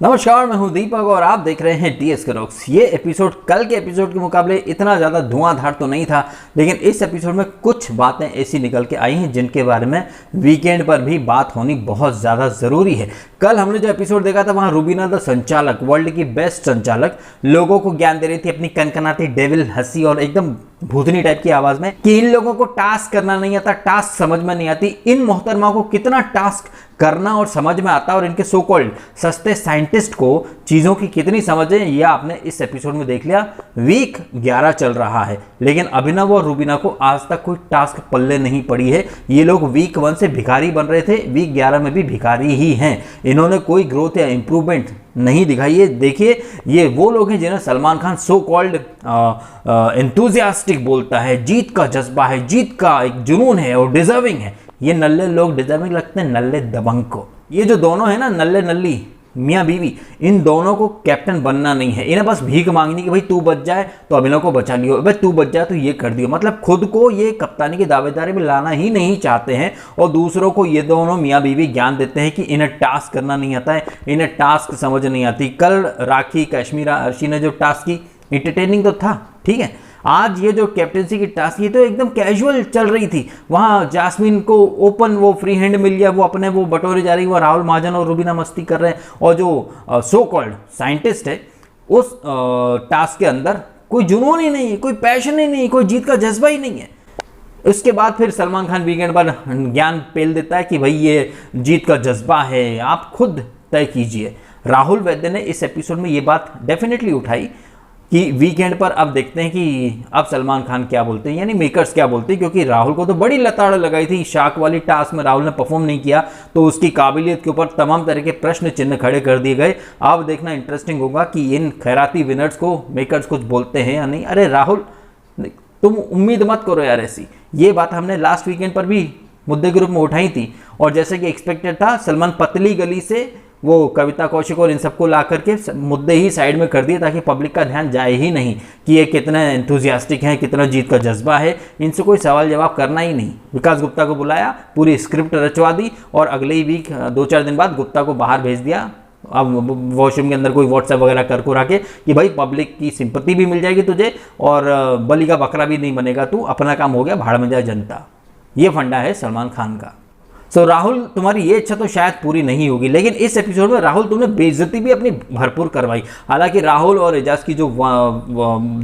नमस्कार, मैं हूं दीपक और आप देख रहे हैं टीएस के रॉक्स। ये एपिसोड कल के एपिसोड के मुकाबले इतना ज़्यादा धुआंधार तो नहीं था, लेकिन इस एपिसोड में कुछ बातें ऐसी निकल के आई हैं जिनके बारे में वीकेंड पर भी बात होनी बहुत ज़्यादा ज़रूरी है। कल हमने जो एपिसोड देखा था वहाँ रूबीना द संचालक, वर्ल्ड की बेस्ट संचालक, लोगों को ज्ञान दे रही थी अपनी कनकनाती डेविल हंसी और एकदम भूतनी टाइप की आवाज़ में कि इन लोगों को टास्क करना नहीं आता, टास्क समझ में नहीं आती। इन मोहतरमा को कितना टास्क करना और समझ में आता और इनके सो कॉल्ड सस्ते साइंटिस्ट को चीज़ों की कितनी समझ है, यह आपने इस एपिसोड में देख लिया। वीक 11 चल रहा है, लेकिन अभिनव और रूबीना को आज तक कोई टास्क पल्ले नहीं पड़ी है। ये लोग वीक 1 से भिखारी बन रहे थे, वीक 11 में भी भिखारी ही हैं। इन्होंने कोई ग्रोथ या इंप्रूवमेंट नहीं दिखाई है। देखिए, ये वो लोग हैं जिन्हें Salman Khan so called enthusiastic बोलता है, जीत का जज्बा है, जीत का एक जुनून है और डिजर्विंग है। ये नल्ले लोग डिजर्विंग लगते हैं नल्ले दबंग को। ये जो दोनों है ना, नल्ले नल्ली मियाँ बीवी, इन दोनों को कैप्टन बनना नहीं है। इन्हें बस भीख मांगनी कि भाई तू बच जाए तो अभिनव को बचा लियो, भाई तू बच जाए तो ये कर दियो। मतलब खुद को ये कप्तानी की दावेदारी में लाना ही नहीं चाहते हैं और दूसरों को ये दोनों मियाँ बीवी ज्ञान देते हैं कि इन्हें टास्क करना नहीं आता है, इन्हें टास्क समझ नहीं आती। कल राखी कश्मीरा अर्शी ने जो टास्क की, इंटरटेनिंग तो था, ठीक है। आज ये जो कैप्टनसी की टास्क की तो एकदम कैजुअल चल रही थी। वहाँ जास्मिन को ओपन वो फ्री हैंड मिल गया, वो अपने वो बटोरे जा रही, वो राहुल महाजन और रूबीना मस्ती कर रहे हैं और जो सो कॉल्ड साइंटिस्ट है उस टास्क के अंदर कोई जुनून ही नहीं है, कोई पैशन ही नहीं, कोई जीत का जज्बा ही नहीं है। उसके बाद फिर सलमान खान वीकेंड पर ज्ञान पेल देता है कि भाई ये जीत का जज्बा है, आप खुद तय कीजिए। राहुल वैद्य ने इस एपिसोड में ये बात डेफिनेटली उठाई कि वीकेंड पर अब देखते हैं कि अब सलमान खान क्या बोलते हैं, यानी मेकर्स क्या बोलते हैं, क्योंकि राहुल को तो बड़ी लताड़ लगाई थी। शाक वाली टास्क में राहुल ने परफॉर्म नहीं किया तो उसकी काबिलियत के ऊपर तमाम तरह के प्रश्न चिन्ह खड़े कर दिए गए। अब देखना इंटरेस्टिंग होगा कि इन खैराती विनर्स को मेकर्स कुछ बोलते हैं या नहीं। अरे राहुल, तुम उम्मीद मत करो यार ऐसी। ये बात हमने लास्ट वीकेंड पर भी मुद्दे के रूप में उठाई थी और जैसे कि एक्सपेक्टेड था, सलमान पतली गली से वो कविता कौशिक और इन सबको ला करके मुद्दे ही साइड में कर दिए ताकि पब्लिक का ध्यान जाए ही नहीं कि ये कितना एंथुजियास्टिक हैं, कितना जीत का जज्बा है। इनसे कोई सवाल जवाब करना ही नहीं। विकास गुप्ता को बुलाया, पूरी स्क्रिप्ट रचवा दी और अगले ही वीक 2-4 दिन बाद गुप्ता को बाहर भेज दिया। अब वॉशरूम के अंदर कोई व्हाट्सएप वगैरह कर को रखे कि भाई पब्लिक की सिंपत्ति भी मिल जाएगी तुझे और बलि का बकरा भी नहीं बनेगा तू, अपना काम हो गया, भाड़ में जाए जनता। ये फंडा है सलमान खान का। सो राहुल, तुम्हारी ये इच्छा तो शायद पूरी नहीं होगी, लेकिन इस एपिसोड में राहुल तुमने बेइज्जती भी अपनी भरपूर करवाई। हालांकि राहुल और एजाज की जो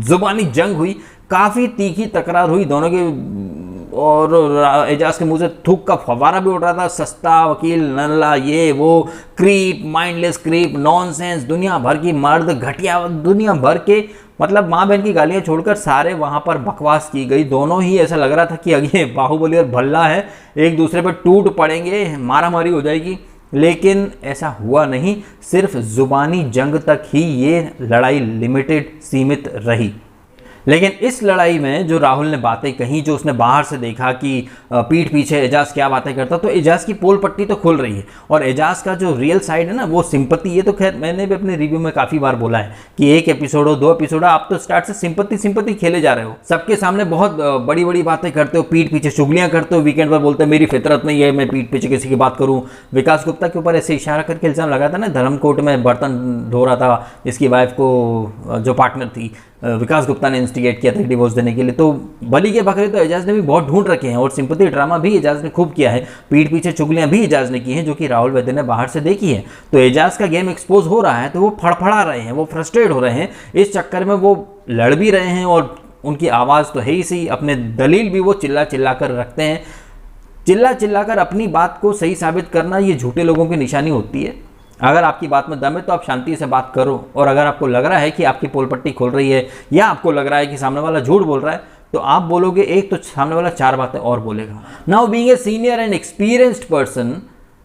जुबानी जंग हुई, काफ़ी तीखी तकरार हुई दोनों की और एजाज के मुंह से थूक का फव्वारा भी उड़ रहा था। सस्ता वकील, नल्ला, ये वो, क्रीप, माइंडलेस क्रीप, नॉनसेंस, दुनिया भर की मर्द, घटिया, दुनिया भर के मतलब माँ बहन की गालियाँ छोड़कर सारे वहाँ पर बकवास की गई। दोनों ही ऐसा लग रहा था कि अगे बाहुबली और भल्ला है, एक दूसरे पर टूट पड़ेंगे, मारामारी हो जाएगी, लेकिन ऐसा हुआ नहीं। सिर्फ जुबानी जंग तक ही ये लड़ाई लिमिटेड, सीमित रही। लेकिन इस लड़ाई में जो राहुल ने बातें कही, जो उसने बाहर से देखा कि पीठ पीछे एजाज क्या बातें करता, तो एजाज की पोल पट्टी तो खुल रही है और एजाज का जो रियल साइड है ना, वो सिंपत्ति। ये तो खैर मैंने भी अपने रिव्यू में काफ़ी बार बोला है कि एक एपिसोड हो, 2 एपिसोड हो, आप तो स्टार्ट से सिंपत्ति खेले जा रहे हो, सबके सामने बहुत बड़ी बड़ी बातें करते हो, पीठ पीछे चुगलियाँ करते हो। वीकेंड पर बोलते हैं मेरी फितरत नहीं है मैं पीठ पीछे किसी की बात करूँ। विकास गुप्ता के ऊपर ऐसे इशारा करके इल्ज़ाम लगा था ना, धर्मकोट में बर्तन धो रहा था, इसकी वाइफ को जो पार्टनर थी विकास गुप्ता ने इंस्टिगेट किया था डिवोर्स देने के लिए। तो बलि के बकरे तो एजाज ने भी बहुत ढूंढ रखे हैं और सिंपत्ति ड्रामा भी एजाज ने खूब किया है, पीठ पीछे चुगलियां भी एजाज ने की हैं, जो कि राहुल वैद्य ने बाहर से देखी है। तो एजाज का गेम एक्सपोज हो रहा है तो वो फड़फड़ा रहे हैं, वो फ्रस्ट्रेट हो रहे हैं। इस चक्कर में वो लड़ भी रहे हैं और उनकी आवाज़ तो है ही सही, अपने दलील भी वो चिल्ला चिल्ला कर रखते हैं। चिल्ला चिल्ला कर अपनी बात को सही साबित करना ये झूठे लोगों की निशानी होती है। अगर आपकी बात में दम है तो आप शांति से बात करो, और अगर आपको लग रहा है कि आपकी पोल पट्टी खोल रही है या आपको लग रहा है कि सामने वाला झूठ बोल रहा है, तो आप बोलोगे एक तो सामने वाला 4 बातें और बोलेगा। Now being a senior and experienced person,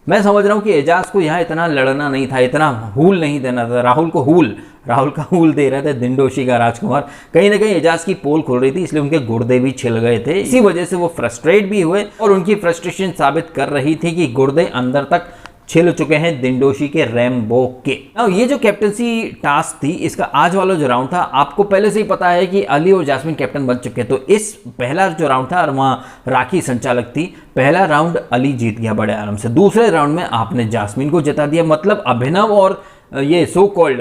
मैं समझ रहा हूँ कि एजाज को यहाँ इतना लड़ना नहीं था, इतना हूल नहीं देना था। राहुल का हूल दे रहे थे दिंडोशी का राजकुमार। कहीं ना कहीं एजाज की पोल खुल रही थी, इसलिए उनके गुर्दे भी छिल गए थे। इसी वजह से वो फ्रस्ट्रेट भी हुए और उनकी फ्रस्ट्रेशन साबित कर रही थी कि गुर्दे अंदर तक छिल चुके हैं दिंडोशी के रैम्बो के। ये जो कैप्टनसी टास्क थी, इसका आज वाला जो राउंड था, आपको पहले से ही पता है कि अली और जास्मिन कैप्टन बन चुके। तो इस पहला जो राउंड था और वहाँ राखी संचालक थी, पहला राउंड अली जीत गया बड़े आराम से। दूसरे राउंड में आपने जास्मिन को जिता दिया, मतलब अभिनव और ये so called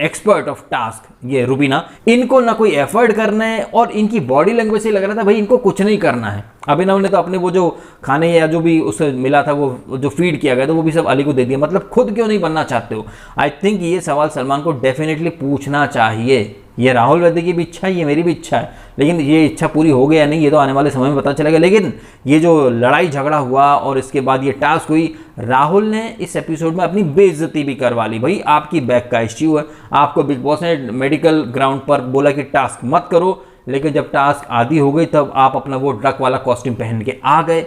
expert of task, ये रुबीना, इनको ना कोई एफर्ट करना है और इनकी बॉडी लैंग्वेज से लग रहा था भाई इनको कुछ नहीं करना है। अभिनव ने तो अपने वो जो खाने या जो भी उसे मिला था वो जो फीड किया गया था वो भी सब अली को दे दिया, मतलब खुद क्यों नहीं बनना चाहते हो? आई थिंक ये सवाल सलमान को डेफिनेटली पूछना चाहिए। ये राहुल वैद्य की भी इच्छा है, ये मेरी भी इच्छा है, लेकिन ये इच्छा पूरी हो गई या नहीं ये तो आने वाले समय में पता चलेगा। लेकिन ये जो लड़ाई झगड़ा हुआ और इसके बाद ये टास्क हुई, राहुल ने इस एपिसोड में अपनी बेइज्जती भी करवा ली। भाई आपकी बैक का इश्यू है, आपको बिग बॉस ने मेडिकल ग्राउंड पर बोला कि टास्क मत करो, लेकिन जब टास्क आधी हो गई तब आप अपना वो ट्रक वाला कॉस्ट्यूम पहन के आ गए।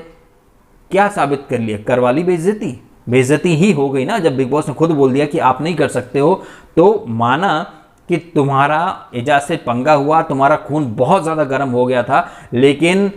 क्या साबित कर लिया? करवा ली बेइज्जती। बेइज्जती ही हो गई ना, जब बिग बॉस ने खुद बोल दिया कि आप नहीं कर सकते हो, तो माना कि तुम्हारा एजाज से पंगा हुआ, तुम्हारा खून बहुत ज़्यादा गर्म हो गया था, लेकिन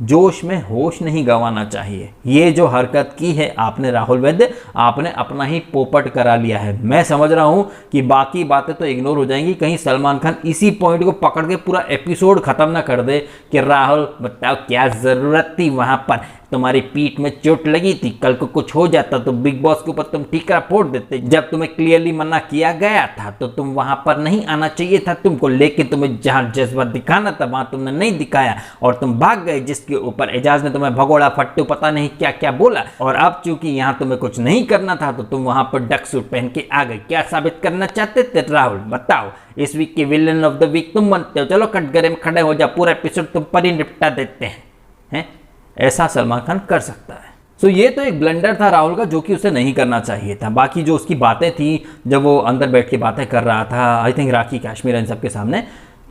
जोश में होश नहीं गंवाना चाहिए। ये जो हरकत की है आपने राहुल वैद्य, आपने अपना ही पोपट करा लिया है। मैं समझ रहा हूं कि बाकी बातें तो इग्नोर हो जाएंगी, कहीं सलमान खान इसी पॉइंट को पकड़ के पूरा एपिसोड खत्म ना कर दे कि राहुल बताओ क्या जरूरत थी वहां पर, तुम्हारी पीठ में चोट लगी थी, कल को कुछ हो जाता तो बिग बॉस के ऊपर तुम ठीकरा फोड़ देते। जब तुम्हें क्लियरली मना किया गया था तो तुम वहां पर नहीं आना चाहिए था तुमको, लेकिन तुम्हें जहां जज्बा दिखाना था वहां तुमने नहीं दिखाया और तुम भाग गए, जिसके ऊपर एजाज ने तुम्हें भगोड़ा फट्टू पता नहीं क्या क्या बोला। और अब चूंकि यहाँ तुम्हें कुछ नहीं करना था तो तुम वहां पर डक सूट पहन के आ गए। क्या साबित करना चाहते थे राहुल? बताओ। इस वीक के विलन ऑफ द वीक तुम बनते हो, चलो कटघरे में खड़े हो जाओ, पूरा एपिसोड तुम पर ही निपटा देते हैं। ऐसा सलमान खान कर सकता है। सो ये तो एक ब्लंडर था राहुल का, जो कि उसे नहीं करना चाहिए था। बाकी जो उसकी बातें थी जब वो अंदर बैठ के बातें कर रहा था, आई थिंक राखी कैश्मीर इन सब के सामने,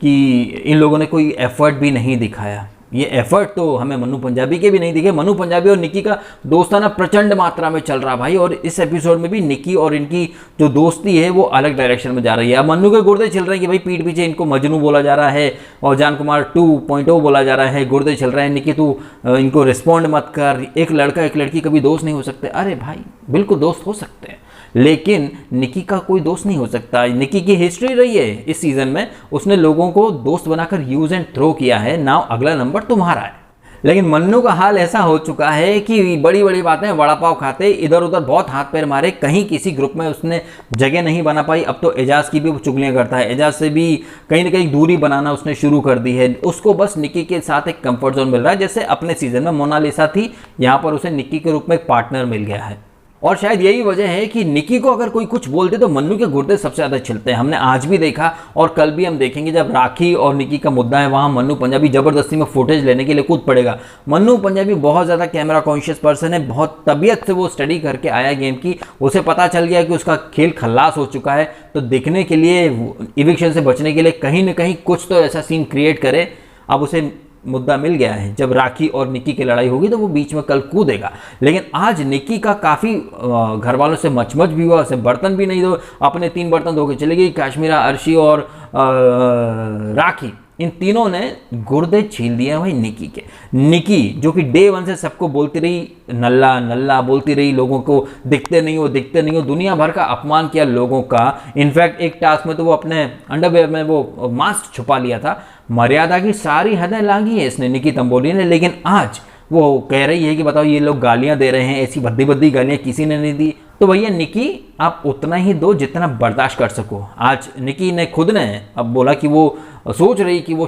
कि इन लोगों ने कोई एफर्ट भी नहीं दिखाया। ये एफर्ट तो हमें मन्नू पंजाबी के भी नहीं दिखे। मन्नू पंजाबी और निकी का दोस्ताना प्रचंड मात्रा में चल रहा भाई, और इस एपिसोड में भी निकी और इनकी जो दोस्ती है वो अलग डायरेक्शन में जा रही है। अब मन्नू के गुर्दे चल रहे हैं कि भाई पीठ पीछे इनको मजनू बोला जा रहा है और जान कुमार 2.0 बोला जा रहा है, गुर्दे चल रहे हैं। निकी तू इनको रिस्पॉन्ड मत कर, एक लड़का एक लड़की कभी दोस्त नहीं हो सकते। अरे भाई बिल्कुल दोस्त हो सकते हैं, लेकिन निकी का कोई दोस्त नहीं हो सकता। निकी की हिस्ट्री रही है इस सीजन में, उसने लोगों को दोस्त बनाकर यूज एंड थ्रो किया है। नाउ अगला नंबर तुम्हारा है। लेकिन मन्नू का हाल ऐसा हो चुका है कि बड़ी बड़ी बातें, वड़ा पाव खाते, इधर उधर बहुत हाथ पैर मारे, कहीं किसी ग्रुप में उसने जगह नहीं बना पाई। अब तो एजाज की भी वो चुगलियां करता है, एजाज से भी कहीं ना कहीं दूरी बनाना उसने शुरू कर दी है। उसको बस निकी के साथ एक कंफर्ट जोन मिल रहा है, जैसे अपने सीजन में मोनालिसा थी, यहाँ पर उसे निकी के रूप में एक पार्टनर मिल गया है। और शायद यही वजह है कि निकी को अगर कोई कुछ बोलते तो मन्नू के गुर्दे सबसे ज़्यादा छिलते हैं। हमने आज भी देखा और कल भी हम देखेंगे, जब राखी और निकी का मुद्दा है वहाँ मन्नू पंजाबी ज़बरदस्ती में फुटेज लेने के लिए कूद पड़ेगा। मन्नू पंजाबी बहुत ज़्यादा कैमरा कॉन्शियस पर्सन है, बहुत तबीयत से वो स्टडी करके आया गेम की। उसे पता चल गया कि उसका खेल खल्लास हो चुका है, तो दिखने के लिए, इविक्शन से बचने के लिए कहीं ना कहीं कुछ तो ऐसा सीन क्रिएट करे। अब उसे मुद्दा मिल गया है, जब राखी और निकी की लड़ाई होगी तो वो बीच में कल कूदेगा। लेकिन आज निकी का काफ़ी घर वालों से मचमच भी हुआ, उसे बर्तन भी नहीं दो, अपने 3 बर्तन धो के चली गई। काश्मीरा, अर्शी और राखी, इन तीनों ने गुर्दे छील दिए भाई निकी के। निकी जो कि डे 1 से सबको बोलती रही नल्ला नल्ला, बोलती रही लोगों को दिखते नहीं हो दिखते नहीं हो, दुनिया भर का अपमान किया लोगों का। इनफैक्ट एक टास्क में तो वो अपने अंडरवेयर में वो मास्क छुपा लिया था। मर्यादा की सारी हदें लांघी है इसने, निकी तंबोली ने। लेकिन आज वो कह रही है कि बताओ ये लोग गालियां दे रहे हैं, ऐसी भद्दी भद्दी गालियां किसी ने नहीं दी। तो भैया निकी आप उतना ही दो जितना बर्दाश्त कर सको। आज निकी ने खुद ने अब बोला कि वो सोच रही कि वो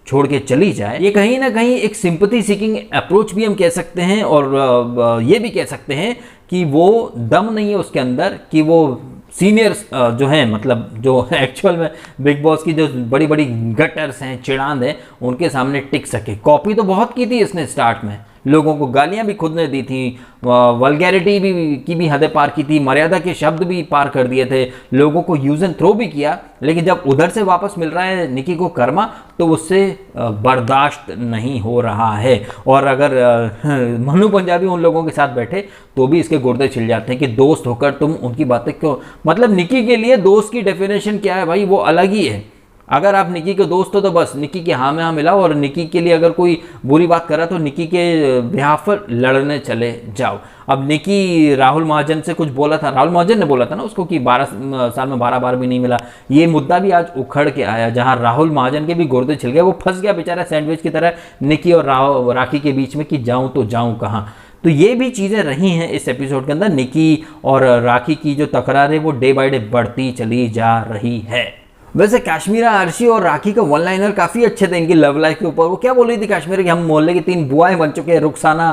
छोड़ के चली जाए। ये कहीं ना कहीं एक सिंपैथी सीकिंग अप्रोच भी हम कह सकते हैं, और ये भी कह सकते हैं कि वो दम नहीं है उसके अंदर कि वो सीनियर्स जो हैं, मतलब जो एक्चुअल में बिग बॉस की जो बड़ी बड़ी गटर्स हैं, चिड़ांद हैं, उनके सामने टिक सके। कॉपी तो बहुत की थी इसने स्टार्ट में, लोगों को गालियां भी खुद ने दी थी, वल्गैरिटी भी की भी हदें पार की थी, मर्यादा के शब्द भी पार कर दिए थे, लोगों को यूज एंड थ्रो भी किया। लेकिन जब उधर से वापस मिल रहा है निकी को कर्मा, तो उससे बर्दाश्त नहीं हो रहा है। और अगर मन्नू पंजाबी उन लोगों के साथ बैठे तो भी इसके गुर्दे छिल जाते हैं कि दोस्त होकर तुम उनकी बातें क्यों, मतलब निकी के लिए दोस्त की डेफिनेशन क्या है भाई, वो अलग ही है। अगर आप निकी के दोस्त हो तो बस निकी के हाँ में हाँ मिलाओ, और निकी के लिए अगर कोई बुरी बात कर रहा तो निकी के बिहाफ पर लड़ने चले जाओ। अब निकी राहुल महाजन से कुछ बोला था, राहुल महाजन ने बोला था ना उसको कि 12 साल में 12 बार भी नहीं मिला। ये मुद्दा भी आज उखड़ के आया, जहां राहुल महाजन के भी गुर्दे छिल गए। वो फंस गया बेचारा सैंडविच की तरह निकी और राखी के बीच में कि जाऊं तो जाऊं कहाँ। तो ये भी चीज़ें रही हैं इस एपिसोड के अंदर। निकी और राखी की जो तकरार है वो डे बाय डे बढ़ती चली जा रही है। वैसे काश्मीरा, अर्शी और राखी का वन लाइनर काफ़ी अच्छे थे इनकी लव लाइफ के ऊपर। वो क्या बोल रही थी काश्मीरा कि हम मोहल्ले की 3 बुआएं बन चुके हैं, रुखसाना,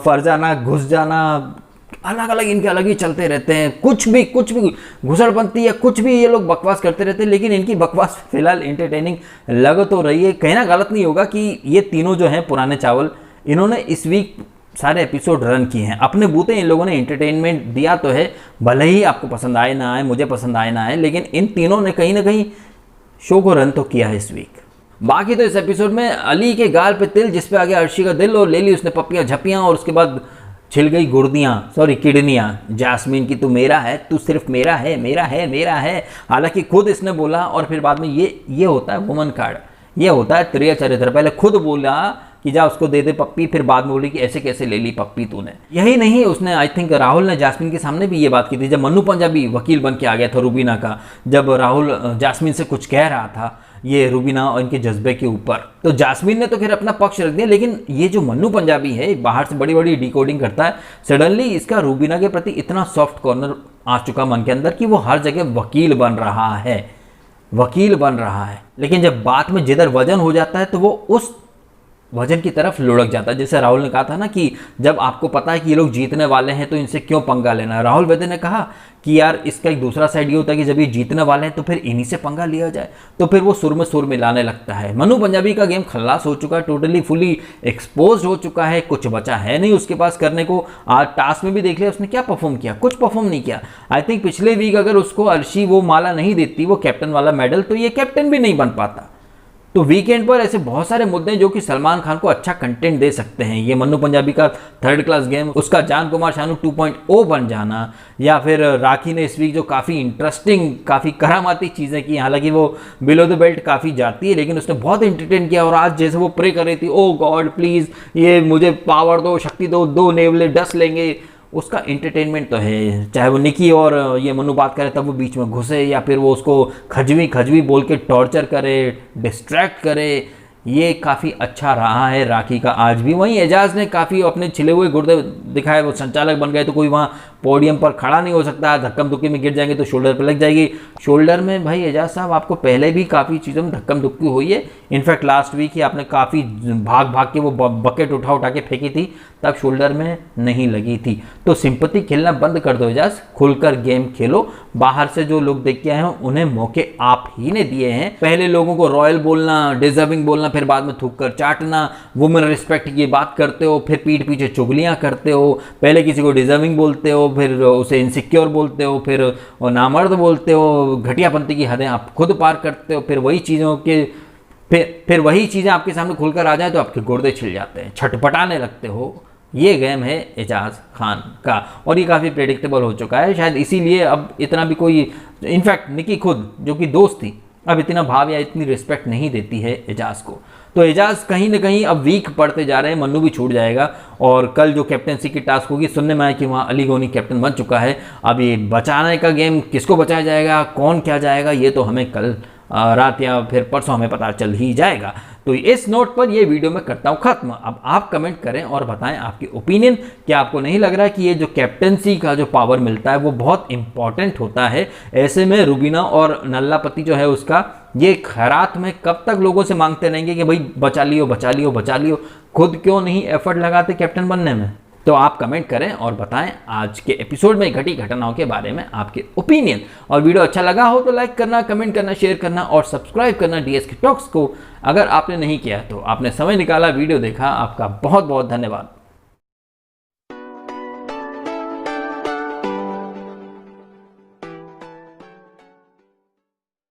फरजाना, घुस जाना, अलग अलग इनके अलग ही चलते रहते हैं, कुछ भी घुसड़पंती या कुछ भी ये लोग बकवास करते रहते हैं। लेकिन इनकी बकवास फिलहाल इंटरटेनिंग लग तो रही है। कहना गलत नहीं होगा कि ये तीनों जो हैं पुराने चावल, इन्होंने इस वीक सारे एपिसोड रन किए हैं। अपने बूते इन लोगों ने एंटरटेनमेंट दिया तो है, भले ही आपको पसंद आए ना आए, मुझे पसंद आए ना आए, लेकिन इन तीनों ने कहीं ना कहीं शो को रन तो किया है इस वीक। बाकी तो इस एपिसोड में अली के गाल पे तिल, जिस पे आ गया अर्शी का दिल, और ले ली उसने पप्पियाँ झपियाँ, और उसके बाद छिल गई किडनियाँ। जास्मीन की तू मेरा है, तू सिर्फ मेरा है, मेरा है, मेरा है। हालांकि खुद इसने बोला, और फिर बाद में ये होता है वुमन कार्ड, ये होता है त्रिय चरित्र। पहले खुद बोला कि जा उसको दे दे पप्पी, फिर बाद में बोली कि ऐसे कैसे ले ली पप्पी तूने। यही नहीं, उसने आई थिंक राहुल ने जास्मीन के सामने भी ये बात की थी, जब मन्नू पंजाबी वकील बन के आ गया था रूबीना का, जब राहुल जास्मीन से कुछ कह रहा था ये रूबीना और इनके जज्बे के ऊपर, तो जास्मीन ने तो फिर अपना पक्ष रख दिया। लेकिन ये जो मन्नू पंजाबी है, बाहर से बड़ी बड़ी डिकोडिंग करता है, सडनली इसका रूबीना के प्रति इतना सॉफ्ट कॉर्नर आ चुका मन के अंदर कि वो हर जगह वकील बन रहा है। लेकिन जब बात में जिधर वजन हो जाता है तो वो उस वजन की तरफ लुढ़क जाता है। जैसे राहुल ने कहा था ना कि जब आपको पता है कि ये लोग जीतने वाले हैं तो इनसे क्यों पंगा लेना है। राहुल वैद्य ने कहा कि यार इसका एक दूसरा साइड ये होता है कि जब ये जीतने वाले हैं तो फिर इन्हीं से पंगा लिया जाए, तो फिर वो सुर में सुर मिलाने लगता है। मन्नू पंजाबी का गेम खल्लास हो चुका है, टोटली फुली एक्सपोज हो चुका है, कुछ बचा है नहीं उसके पास करने को। आज टास्क में भी देख लिया उसने क्या परफॉर्म किया, कुछ परफॉर्म नहीं किया। आई थिंक पिछले वीक अगर उसको अर्शी वो माला नहीं देती, वो कैप्टन वाला मेडल, तो ये कैप्टन भी नहीं बन पाता। तो वीकेंड पर ऐसे बहुत सारे मुद्दे हैं जो कि सलमान खान को अच्छा कंटेंट दे सकते हैं। ये मन्नू पंजाबी का 3rd क्लास गेम, उसका जान कुमार शानू 2.0 बन जाना, या फिर राखी ने इस वीक जो काफ़ी इंटरेस्टिंग, काफ़ी करामाती चीज़ें की। हालांकि वो बिलो द बेल्ट काफ़ी जाती है, लेकिन उसने बहुत एंटरटेन किया। और आज जैसे वो प्रे कर रही थी, ओ गॉड प्लीज़ ये मुझे पावर दो, शक्ति दो, 2 नेवले डस लेंगे, उसका एंटरटेनमेंट तो है। चाहे वो निकी और ये मन्नू बात करे तब वो बीच में घुसे, या फिर वो उसको खजवी बोल के टॉर्चर करे, डिस्ट्रैक्ट करे, ये काफ़ी अच्छा रहा है राखी का आज भी। वहीं एजाज ने काफ़ी अपने छिले हुए गुर्दे दिखाए, वो संचालक बन गए तो कोई वहाँ पोडियम पर खड़ा नहीं हो सकता, धक्कम धुक्की में गिर जाएंगे तो शोल्डर पर लग जाएगी। शोल्डर में भाई एजाज साहब आपको पहले भी काफ़ी चीज़ों में धक्कम धुक्की हुई है। इनफैक्ट लास्ट वीक ही आपने काफ़ी भाग के वो बकेट उठा के फेंकी थी, तब शोल्डर में नहीं लगी थी। तो सिंपैथी खेलना बंद कर दो एजाज, खुलकर गेम खेलो। बाहर से जो लोग देख के आए हैं उन्हें मौके आप ही ने दिए हैं। पहले लोगों को रॉयल बोलना, डिजर्विंग बोलना, फिर बाद में थूक कर चाटना, वुमेन रिस्पेक्ट की बात करते हो, फिर पीठ पीछे चुगलियां करते हो। पहले किसी को डिजर्विंग बोलते हो, फिर उसे इनसिक्योर बोलते हो, फिर नामर्द बोलते हो, घटियापंथी की हदें आप खुद पार करते हो। फिर वही चीज़ों के फिर वही चीज़ें आपके सामने खुलकर आ जाए तो आपके गुर्दे छिल जाते हैं, छटपटाने लगते हो। ये गेम है एजाज खान का, और ये काफ़ी प्रेडिक्टेबल हो चुका है। शायद इसीलिए अब इतना भी कोई, इनफैक्ट निकी खुद जो कि दोस्त थी, अब इतना भाव या इतनी रिस्पेक्ट नहीं देती है एजाज को। तो एजाज कहीं ना कहीं अब वीक पड़ते जा रहे हैं। मन्नू भी छूट जाएगा, और कल जो कैप्टनसी की टास्क होगी, सुनने में आया कि वहाँ अली गोनी कैप्टन बन चुका है। अब ये बचाने का गेम, किसको बचाया जाएगा, कौन क्या जाएगा, ये तो हमें कल रात या फिर परसों हमें पता चल ही जाएगा। तो इस नोट पर ये वीडियो मैं करता हूँ खत्म। अब आप कमेंट करें और बताएं आपकी ओपिनियन। क्या आपको नहीं लग रहा कि ये जो कैप्टनसी का जो पावर मिलता है वो बहुत इंपॉर्टेंट होता है? ऐसे में रूबीना और नल्लापति जो है उसका ये खैरात में कब तक लोगों से मांगते रहेंगे कि भाई बचा लियो बचा लियो बचा लियो, खुद क्यों नहीं एफर्ट लगाते कैप्टन बनने में? तो आप कमेंट करें और बताएं आज के एपिसोड में घटी घटनाओं के बारे में आपके ओपिनियन। और वीडियो अच्छा लगा हो तो लाइक करना, कमेंट करना, शेयर करना और सब्सक्राइब करना DSK टॉक्स को। अगर आपने नहीं किया तो आपने समय निकाला, वीडियो देखा, आपका बहुत बहुत धन्यवाद।